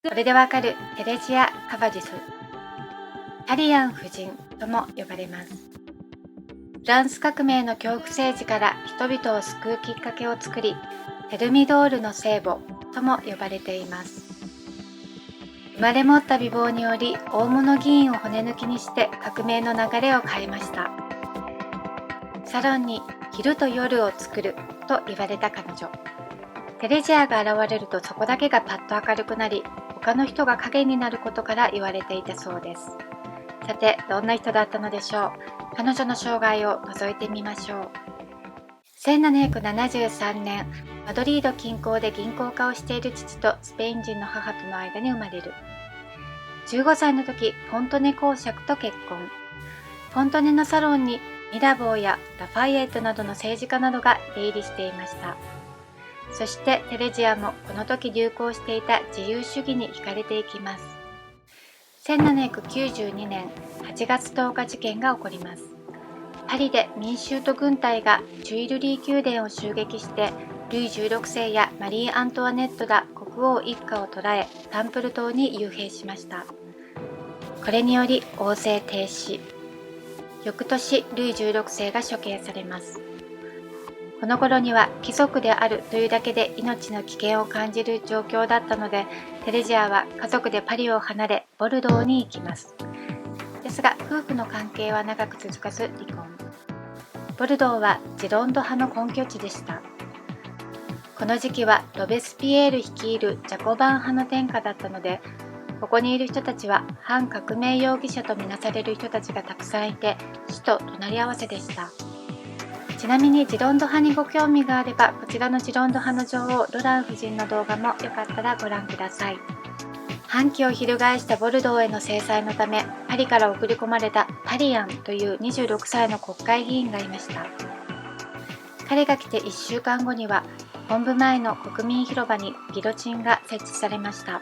これでわかるテレジア・カバディス。タリアン夫人とも呼ばれます。フランス革命の恐怖政治から人々を救うきっかけを作り、テルミドールの聖母とも呼ばれています。生まれ持った美貌により大物議員を骨抜きにして革命の流れを変えました。サロンに昼と夜を作ると言われた彼女。テレジアが現れるとそこだけがパッと明るくなり、他の人が影になることから言われていたそうです。さて、どんな人だったのでしょう。彼女の生涯を覗いてみましょう。1773年、マドリード近郊で銀行家をしている父とスペイン人の母との間に生まれる。15歳の時、フォントネ公爵と結婚。フォントネのサロンにミラボーやラファイエットなどの政治家などが出入りしていました。そしてテレジアもこの時流行していた自由主義に惹かれていきます。1792年8月10日事件が起こります。パリで民衆と軍隊がチュイルリー宮殿を襲撃してルイ16世やマリー・アントワネットら国王一家を捕らえタンプル島に幽閉しました。これにより王政停止。翌年ルイ16世が処刑されます。この頃には貴族であるというだけで命の危険を感じる状況だったので、テレジアは家族でパリを離れボルドーに行きます。ですが夫婦の関係は長く続かず離婚。ボルドーはジロンド派の根拠地でした。この時期はロベスピエール率いるジャコバン派の天下だったので、ここにいる人たちは反革命容疑者とみなされる人たちがたくさんいて、死と隣り合わせでした。ちなみにジロンド派にご興味があれば、こちらのジロンド派の女王ロラン夫人の動画もよかったらご覧ください。反旗を翻したボルドーへの制裁のため、パリから送り込まれたタリアンという26歳の国会議員がいました。彼が来て1週間後には、本部前の国民広場にギロチンが設置されました。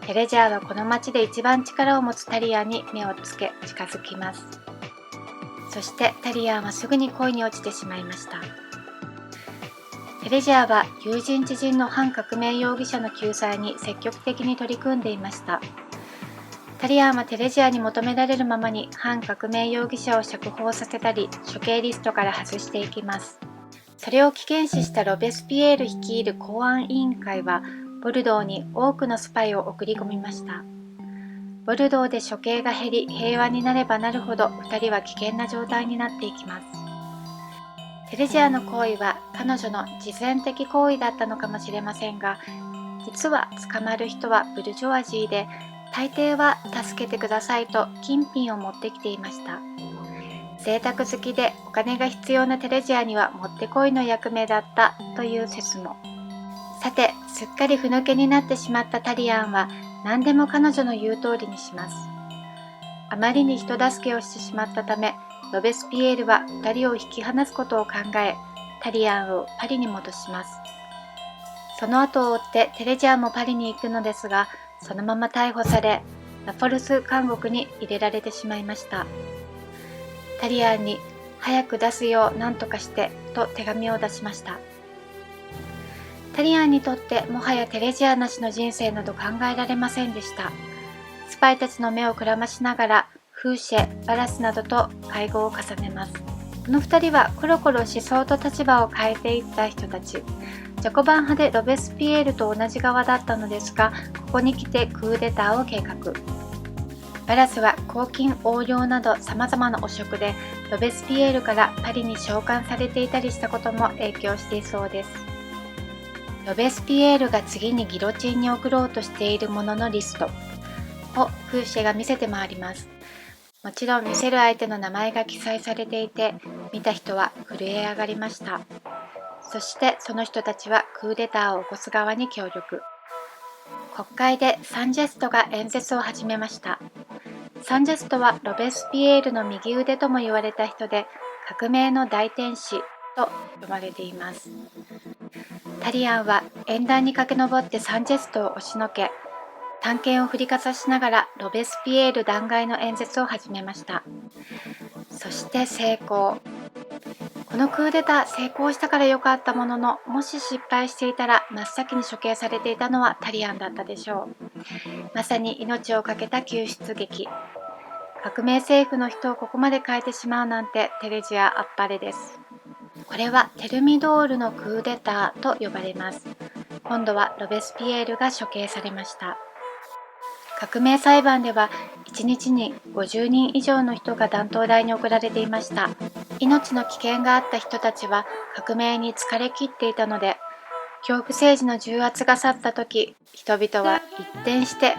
テレジャーはこの町で一番力を持つタリアンに目をつけ近づきます。そしてタリアンはすぐに恋に落ちてしまいました。テレジャーは友人知人の反革命容疑者の救済に積極的に取り組んでいました。タリアンはテレジャーに求められるままに反革命容疑者を釈放させたり、処刑リストから外していきます。それを危険視したロベスピエール率いる公安委員会は、ボルドーに多くのスパイを送り込みました。ボルドーで処刑が減り平和になればなるほど2人は危険な状態になっていきます。テレジアの行為は彼女の慈善的行為だったのかもしれませんが、実は捕まる人はブルジョワジーで、大抵は助けてくださいと金品を持ってきていました。贅沢好きでお金が必要なテレジアにはもってこいの役目だったという説も。さて、すっかりふぬけになってしまったタリアンは何でも彼女の言う通りにします。あまりに人助けをしてしまったため、ロベスピエールは2人を引き離すことを考え、タリアンをパリに戻します。その後を追ってテレジアもパリに行くのですが、そのまま逮捕され、ラフォルス監獄に入れられてしまいました。タリアンに早く出すよう何とかしてと手紙を出しました。タリアンにとってもはやテレジアなしの人生など考えられませんでした。スパイたちの目をくらましながら、フーシェ、バラスなどと会合を重ねます。この2人はコロコロ思想と立場を変えていった人たち。ジャコバン派でロベスピエールと同じ側だったのですが、ここに来てクーデターを計画。バラスは公金横領など様々な汚職でロベスピエールからパリに召喚されていたりしたことも影響していそうです。ロベスピエールが次にギロチンに送ろうとしているもののリストをフーシェが見せて回ります。もちろん見せる相手の名前が記載されていて、見た人は震え上がりました。そしてその人たちはクーデターを起こす側に協力。国会でサンジェストが演説を始めました。サンジェストはロベスピエールの右腕とも言われた人で、革命の大天使と呼ばれています。タリアンは演壇に駆け上ってサンジェストを押しのけ、短剣を振りかざしながらロベスピエール弾劾の演説を始めました。そして成功。ここのクーデター成功したから良かったものの、もし失敗していたら真っ先に処刑されていたのはタリアンだったでしょう。まさに命を懸けた救出劇。革命政府の人をここまで変えてしまうなんてテレジアあっぱれです。これはテルミドールのクーデターと呼ばれます。今度はロベスピエールが処刑されました。革命裁判では1日に50人以上の人が断頭台に送られていました。命の危険があった人たちは革命に疲れ切っていたので、恐怖政治の重圧が去った時、人々は一転して、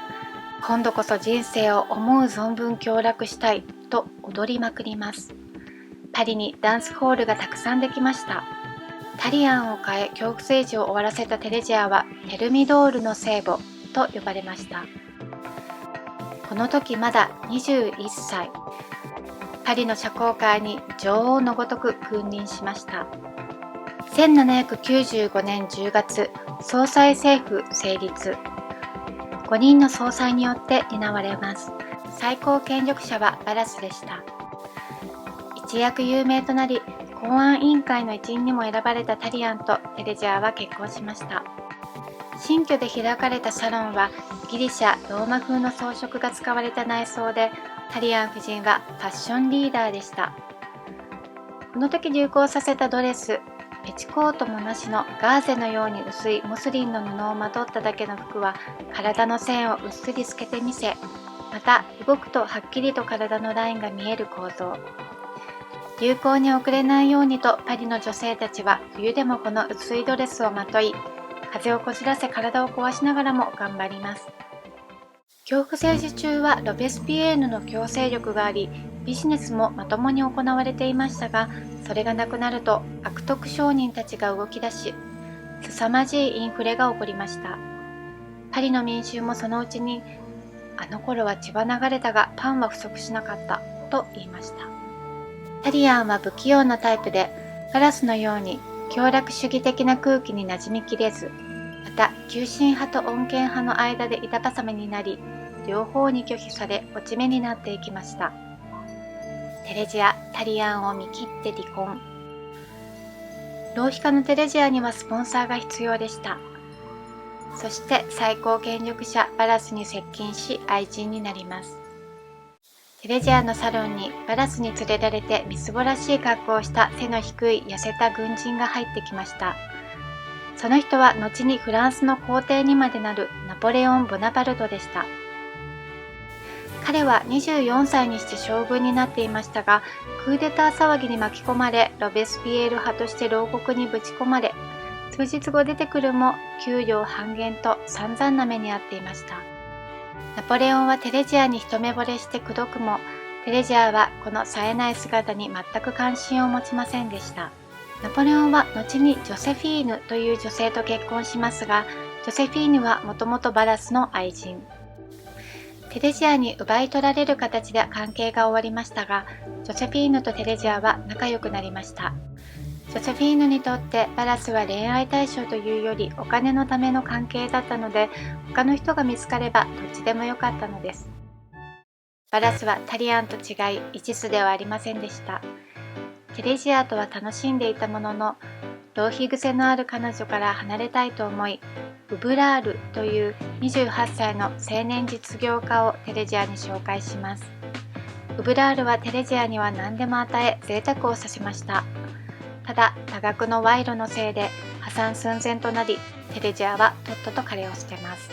今度こそ人生を思う存分享楽したいと踊りまくります。パリにダンスホールがたくさんできました。タリアンを変え恐怖政治を終わらせたテレジアはテルミドールの聖母と呼ばれました。この時まだ21歳。パリの社交界に女王のごとく君臨しました。1795年10月、総裁政府成立。5人の総裁によって担われます。最高権力者はバラスでした。一躍有名となり、公安委員会の一員にも選ばれたタリアンとテレジアは結婚しました。新居で開かれたサロンはギリシャ・ローマ風の装飾が使われた内装で、タリアン夫人はファッションリーダーでした。この時流行させたドレス、ペチコートもなしのガーゼのように薄いモスリンの布をまとっただけの服は体の線をうっすり透けてみせ、また動くとはっきりと体のラインが見える構造。流行に遅れないようにとパリの女性たちは冬でもこの薄いドレスをまとい、風をこじらせ体を壊しながらも頑張ります。恐怖政治中はロベスピエールの強制力があり、ビジネスもまともに行われていましたが、それがなくなると悪徳商人たちが動き出し、凄まじいインフレが起こりました。パリの民衆もそのうちに、あの頃は血は流れたがパンは不足しなかったと言いました。タリアンは不器用なタイプで、ガラスのように享楽主義的な空気に馴染みきれず、また急進派と穏健派の間で板挟みになり、両方に拒否され落ち目になっていきました。テレジア・タリアンを見切って離婚。浪費家のテレジアにはスポンサーが必要でした。そして最高権力者バラスに接近し愛人になります。テレジアのサロンにバラスに連れられてみすぼらしい格好をした背の低い痩せた軍人が入ってきました。その人は後にフランスの皇帝にまでなるナポレオン・ボナパルトでした。彼は24歳にして将軍になっていましたが、クーデター騒ぎに巻き込まれ、ロベスピエール派として牢獄にぶち込まれ、数日後出てくるも給料半減と散々な目に遭っていました。ナポレオンはテレジアに一目惚れして口説くも、テレジアはこの冴えない姿に全く関心を持ちませんでした。ナポレオンは後にジョセフィーヌという女性と結婚しますが、ジョセフィーヌはもともとバラスの愛人。テレジアに奪い取られる形で関係が終わりましたが、ジョセフィーヌとテレジアは仲良くなりました。ジョセフィーヌにとってバラスは恋愛対象というよりお金のための関係だったので、他の人が見つかればどっちでもよかったのです。バラスはタリアンと違い一途ではありませんでした。テレジアとは楽しんでいたものの、浪費癖のある彼女から離れたいと思い、ウブラールという28歳の青年実業家をテレジアに紹介します。ウブラールはテレジアには何でも与え贅沢をさせました。ただ多額の賄賂のせいで破産寸前となり、テレジアはとっとと彼を捨てます。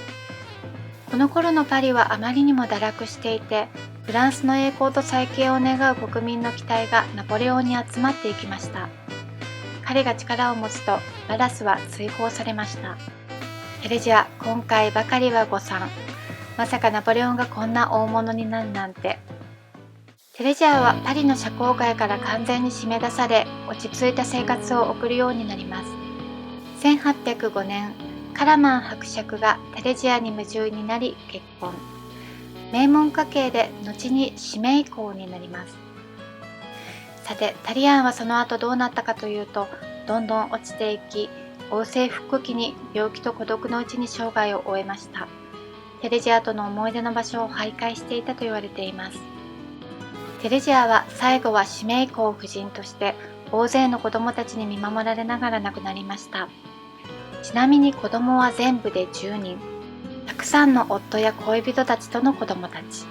この頃のパリはあまりにも堕落していて、フランスの栄光と再建を願う国民の期待がナポレオンに集まっていきました。彼が力を持つとバラスは追放されました。テレジア、今回ばかりは誤算。まさかナポレオンがこんな大物になるなんて。テレジアはパリの社交界から完全に締め出され、落ち着いた生活を送るようになります。1805年、カラマン伯爵がテレジアに夢中になり結婚。名門家系で後に指名公になります。さて、タリアンはその後どうなったかというと、どんどん落ちていき、王政復帰期に病気と孤独のうちに生涯を終えました。テレジアとの思い出の場所を徘徊していたと言われています。テレジアは最後は指名公夫人として大勢の子供たちに見守られながら亡くなりました。ちなみに子供は全部で10人。たくさんの夫や恋人たちとの子供たち。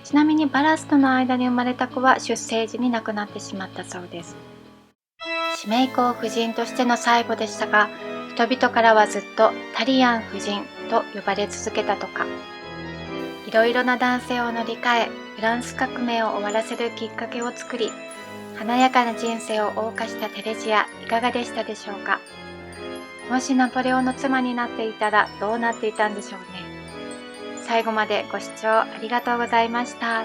ちなみにバラスとの間に生まれた子は出生時に亡くなってしまったそうです。指名校夫人としての最後でしたが、人々からはずっとタリアン夫人と呼ばれ続けたとか。いろいろな男性を乗り換え、フランス革命を終わらせるきっかけを作り、華やかな人生を謳歌したテレジア、いかがでしたでしょうか。もしナポレオンの妻になっていたらどうなっていたんでしょうね。最後までご視聴ありがとうございました。